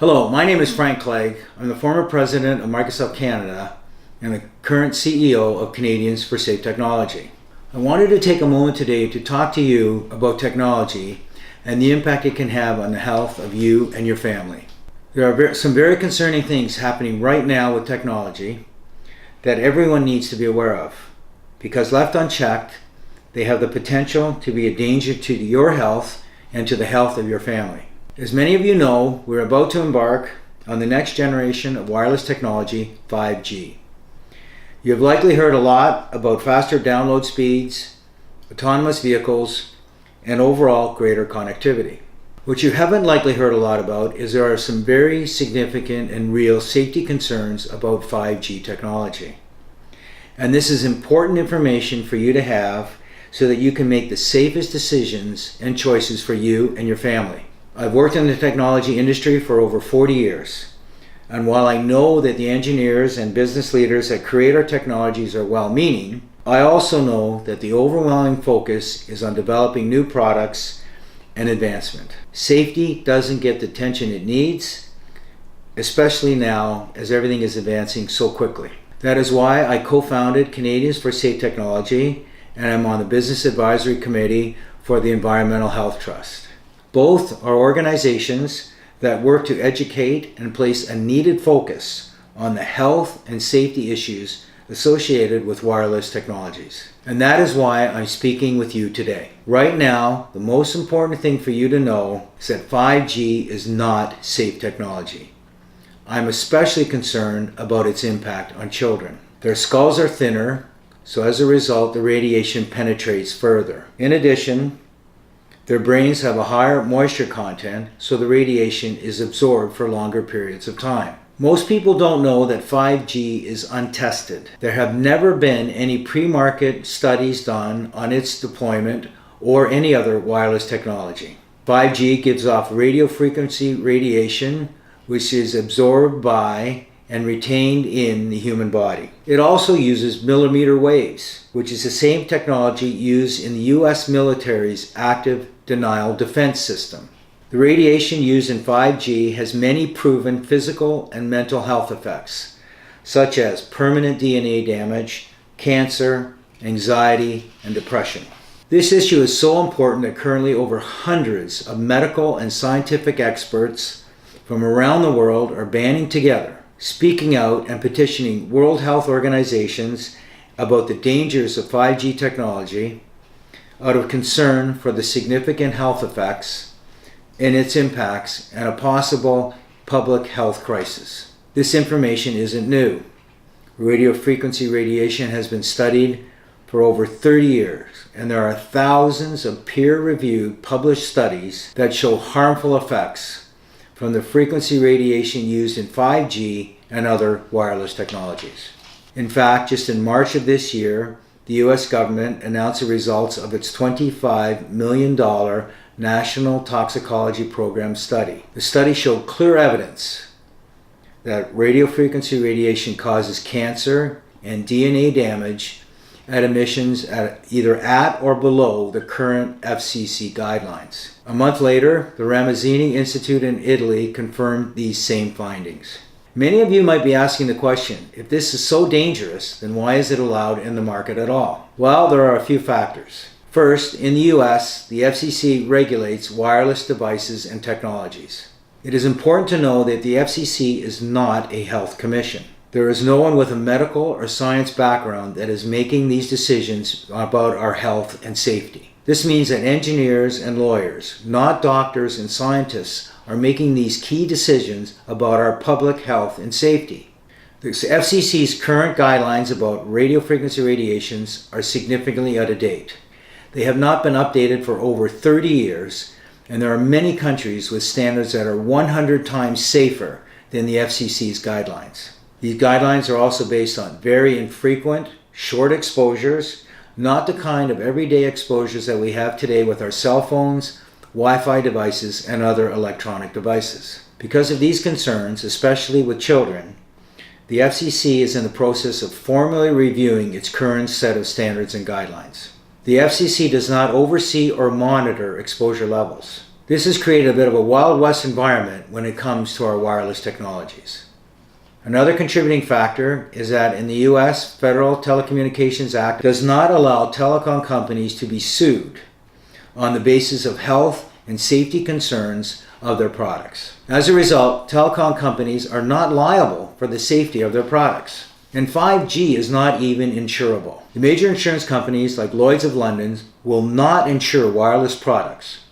Hello, my name is Frank Clegg. I'm the former president of Microsoft Canada and the current CEO of Canadians for Safe Technology. I wanted to take a moment today to talk to you about technology and the impact it can have on the health of you and your family. There are some very concerning things happening right now with technology that everyone needs to be aware of, because left unchecked, they have the potential to be a danger to your health and to the health of your family. As many of you know, we're about to embark on the next generation of wireless technology, 5G. You have likely heard a lot about faster download speeds, autonomous vehicles, and overall greater connectivity. What you haven't likely heard a lot about is there are some very significant and real safety concerns about 5G technology. And this is important information for you to have so that you can make the safest decisions and choices for you and your family. I've worked in the technology industry for over 40 years, and while I know that the engineers and business leaders that create our technologies are well-meaning, I also know that the overwhelming focus is on developing new products and advancement. Safety doesn't get the attention it needs, especially now as everything is advancing so quickly. That is why I co-founded Canadians for Safe Technology, and I'm on the Business Advisory Committee for the Environmental Health Trust. Both are organizations that work to educate and place a needed focus on the health and safety issues associated with wireless technologies. And that is why I'm speaking with you today. Right now, the most important thing for you to know is that 5G is not safe technology. I'm especially concerned about its impact on children. Their skulls are thinner, so as a result, the radiation penetrates further. In addition, their brains have a higher moisture content, so the radiation is absorbed for longer periods of time. Most people don't know that 5G is untested. There have never been any pre-market studies done on its deployment or any other wireless technology. 5G gives off radio frequency radiation, which is absorbed by and retained in the human body. It also uses millimeter waves, which is the same technology used in the US military's active denial defense system. The radiation used in 5G has many proven physical and mental health effects, such as permanent DNA damage, cancer, anxiety, and depression. This issue is so important that currently over hundreds of medical and scientific experts from around the world are banding together, speaking out and petitioning World Health Organizations about the dangers of 5G technology out of concern for the significant health effects and its impacts and a possible public health crisis. This information isn't new. Radio frequency radiation has been studied for over 30 years, and there are thousands of peer-reviewed published studies that show harmful effects from the frequency radiation used in 5G and other wireless technologies. In fact, just in March of this year, the US government announced the results of its $25 million National Toxicology Program study. The study showed clear evidence that radiofrequency radiation causes cancer and DNA damage at emissions either at or below the current FCC guidelines. A month later, the Ramazzini Institute in Italy confirmed these same findings. Many of you might be asking the question, if this is so dangerous, then why is it allowed in the market at all? Well, there are a few factors. First, in the US, the FCC regulates wireless devices and technologies. It is important to know that the FCC is not a health commission. There is no one with a medical or science background that is making these decisions about our health and safety. This means that engineers and lawyers, not doctors and scientists, are making these key decisions about our public health and safety. The FCC's current guidelines about radiofrequency radiations are significantly out of date. They have not been updated for over 30 years, and there are many countries with standards that are 100 times safer than the FCC's guidelines. These guidelines are also based on very infrequent, short exposures, not the kind of everyday exposures that we have today with our cell phones, Wi-Fi devices, and other electronic devices. Because of these concerns, especially with children, the FCC is in the process of formally reviewing its current set of standards and guidelines. The FCC does not oversee or monitor exposure levels. This has created a bit of a Wild West environment when it comes to our wireless technologies. Another contributing factor is that in the U.S., Federal Telecommunications Act does not allow telecom companies to be sued on the basis of health and safety concerns of their products. As a result, telecom companies are not liable for the safety of their products. And 5G is not even insurable. The major insurance companies like Lloyd's of London will not insure wireless products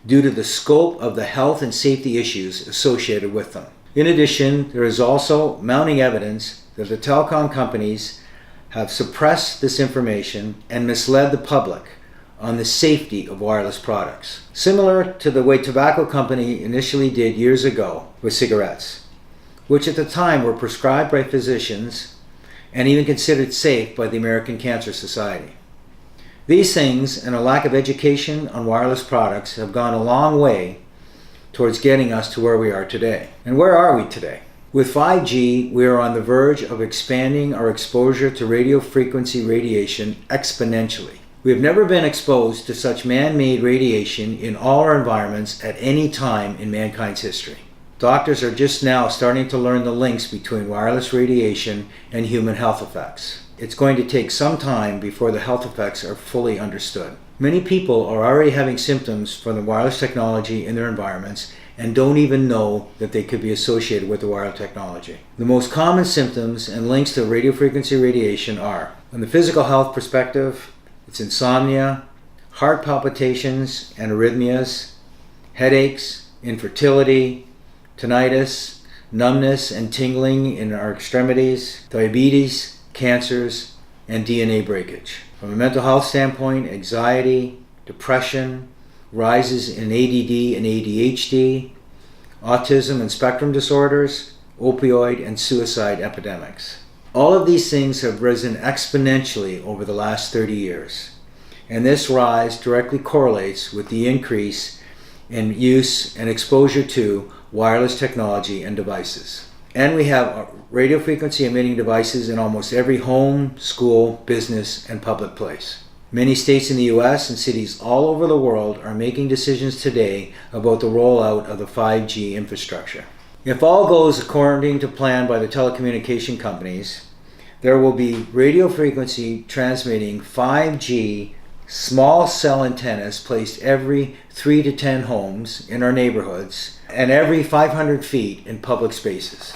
due to the scope of the health and safety issues associated with them. In addition, there is also mounting evidence that the telecom companies have suppressed this information and misled the public on the safety of wireless products, similar to the way tobacco company initially did years ago with cigarettes, which at the time were prescribed by physicians and even considered safe by the American Cancer Society. These things and a lack of education on wireless products have gone a long way towards getting us to where we are today. And where are we today? With 5G, we are on the verge of expanding our exposure to radio frequency radiation exponentially. We have never been exposed to such man-made radiation in all our environments at any time in mankind's history. Doctors are just now starting to learn the links between wireless radiation and human health effects. It's going to take some time before the health effects are fully understood. Many people are already having symptoms from the wireless technology in their environments and don't even know that they could be associated with the wireless technology. The most common symptoms and links to radiofrequency radiation are, from the physical health perspective, it's insomnia, heart palpitations and arrhythmias, headaches, infertility, tinnitus, numbness and tingling in our extremities, diabetes, cancers, and DNA breakage. From a mental health standpoint, anxiety, depression, rises in ADD and ADHD, autism and spectrum disorders, opioid and suicide epidemics. All of these things have risen exponentially over the last 30 years, and this rise directly correlates with the increase in use and exposure to wireless technology and devices. And we have radio frequency emitting devices in almost every home, school, business, and public place. Many states in the US and cities all over the world are making decisions today about the rollout of the 5G infrastructure. If all goes according to plan by the telecommunication companies, there will be radio frequency transmitting 5G small cell antennas placed every 3 to 10 homes in our neighborhoods and every 500 feet in public spaces.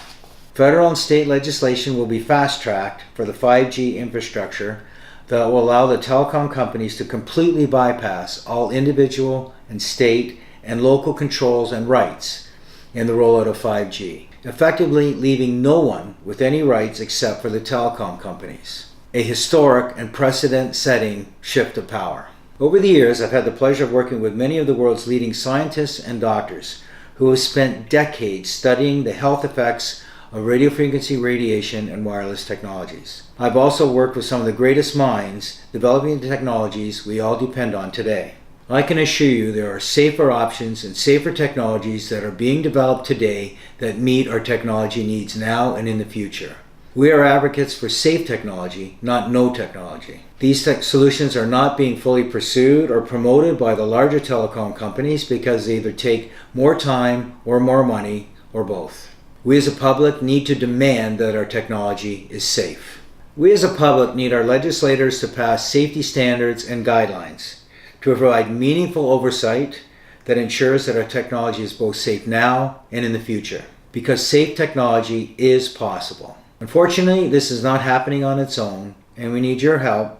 Federal and state legislation will be fast-tracked for the 5G infrastructure that will allow the telecom companies to completely bypass all individual and state and local controls and rights in the rollout of 5G, effectively leaving no one with any rights except for the telecom companies. A historic and precedent-setting shift of power. Over the years, I've had the pleasure of working with many of the world's leading scientists and doctors who have spent decades studying the health effects of radiofrequency radiation and wireless technologies. I've also worked with some of the greatest minds developing the technologies we all depend on today. I can assure you there are safer options and safer technologies that are being developed today that meet our technology needs now and in the future. We are advocates for safe technology, not no technology. These solutions are not being fully pursued or promoted by the larger telecom companies because they either take more time or more money or both. We as a public need to demand that our technology is safe. We as a public need our legislators to pass safety standards and guidelines to provide meaningful oversight that ensures that our technology is both safe now and in the future, because safe technology is possible. Unfortunately, this is not happening on its own, and we need your help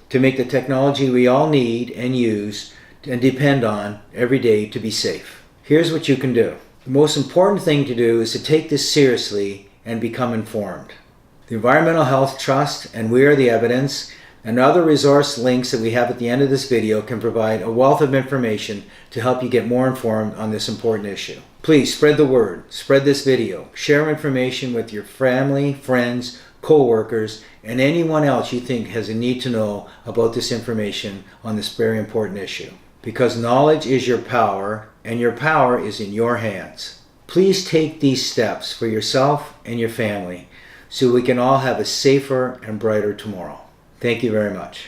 to make the technology we all need and use and depend on every day to be safe. Here's what you can do. The most important thing to do is to take this seriously and become informed. The Environmental Health Trust and We Are the Evidence and other resource links that we have at the end of this video can provide a wealth of information to help you get more informed on this important issue. Please spread the word, spread this video, share information with your family, friends, co-workers, and anyone else you think has a need to know about this information on this very important issue. Because knowledge is your power, and your power is in your hands. Please take these steps for yourself and your family so we can all have a safer and brighter tomorrow. Thank you very much.